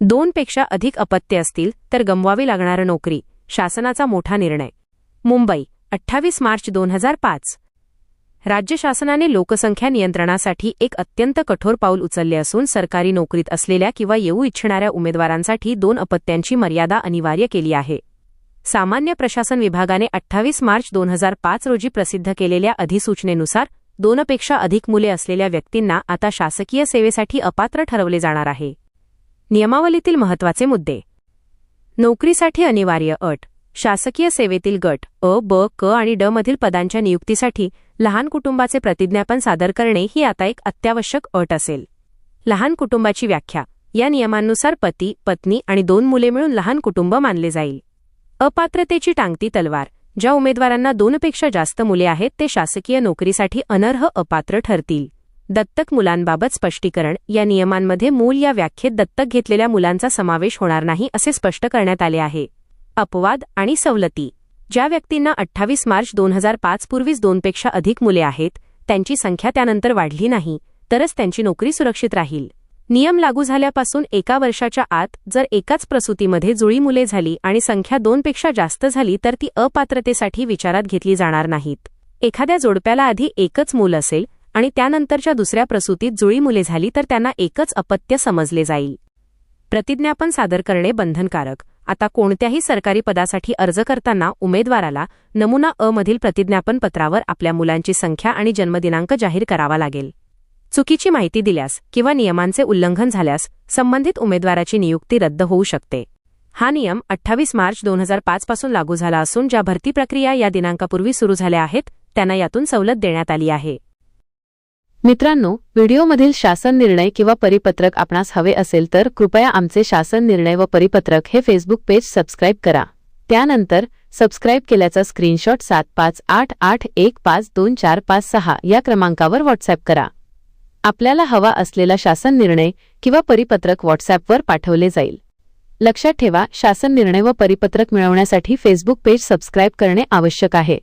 2 पेक्षा अधिक अपत्ये असतील तर गमवावी लागणार नोकरी, शासनाचा मोठा निर्णय. मुंबई, 28 मार्च 2005. राज्य शासनाने लोकसंख्या नियंत्रणासाठी एक अत्यंत कठोर पाऊल उचलले असून सरकारी नोकरीत असलेल्या किंवा येऊ इच्छिणाऱ्या उमेदवारांसाठी 2 अपत्यांची मर्यादा अनिवार्य केली आहे. सामान्य प्रशासन विभागाने 28 मार्च 2005 रोजी प्रसिद्ध केलेल्या अधिसूचनेनुसार 2 पेक्षा अधिक मुले असलेल्या व्यक्तींना आता शासकीय सेवेसाठी अपात्र ठरवले जाणार आहे. नियमावलीतील महत्त्वाचे मुद्दे. नोकरीसाठी अनिवार्य अट. शासकीय सेवेतील गट अ, ब, क आणि ड मधील पदांच्या नियुक्तीसाठी लहान कुटुंबाचे प्रतिज्ञापन सादर करणे ही आता एक अत्यावश्यक अट असेल. लहान कुटुंबाची व्याख्या. या नियमांनुसार पती, पत्नी आणि 2 मुले मिळून लहान कुटुंब मानले जाईल. अपात्रतेची टांगती तलवार. ज्या उमेदवारांना 2 पेक्षा जास्त मुले आहेत ते शासकीय नोकरीसाठी अनर्ह अपात्र ठरतील. दत्तक मुलांबाबत स्पष्टीकरण. या नियमांमध्ये मूल या व्याख्येत दत्तक घेतलेल्या मुलांचा समावेश होणार नाही असे स्पष्ट करण्यात आले आहे. अपवाद आणि सवलती. ज्या व्यक्तींना 28 मार्च 2005 पूर्वीच 2 पेक्षा अधिक मुले आहेत, त्यांची संख्या त्यानंतर वाढली नाही, तरच त्यांची नोकरी सुरक्षित राहील. नियम लागू झाल्यापासून 1 वर्षाच्या आत जर एकाच प्रसूतीमध्ये जुळी मुले झाली आणि संख्या 2 पेक्षा जास्त झाली तर ती अपात्रतेसाठी विचारात घेतली जाणार नाहीत. एखाद्या जोडप्याला आधी एकच मूल असेल आणि त्यानंतरच्या दुसऱ्या प्रसूतीत जुळी मुले झाली तर त्यांना एकच अपत्य समजले जाईल. प्रतिज्ञापन सादर करणे बंधनकारक. आता कोणत्याही सरकारी पदासाठी अर्ज करताना उमेदवाराला नमुना अ मधील प्रतिज्ञापन पत्रावर आपल्या मुलांची संख्या आणि जन्मदिनांक जाहीर करावा लागेल. चुकीची माहिती दिल्यास किंवा नियमांचे उल्लंघन झाल्यास संबंधित उमेदवाराची नियुक्ती रद्द होऊ शकते. हा नियम 28 मार्च 2005 पासून लागू झाला असून ज्या भरती प्रक्रिया या दिनांकापूर्वी सुरू झाल्या आहेत त्यांना यातून सवलत देण्यात आली आहे. मित्रांनो, व्हिडिओमधील शासन निर्णय किंवा परिपत्रक आपणास हवे असेल तर कृपया आमचे शासन निर्णय व परिपत्रक हे फेसबुक पेज सबस्क्राईब करा. त्यानंतर सबस्क्राईब केल्याचा स्क्रीनशॉट 7588152456 या क्रमांकावर व्हॉट्सॲप करा. आपल्याला हवा असलेला शासन निर्णय किंवा परिपत्रक व्हॉट्सॲपवर पाठवले जाईल. लक्षात ठेवा, शासन निर्णय व परिपत्रक मिळवण्यासाठी फेसबुक पेज सबस्क्राईब करणे आवश्यक आहे.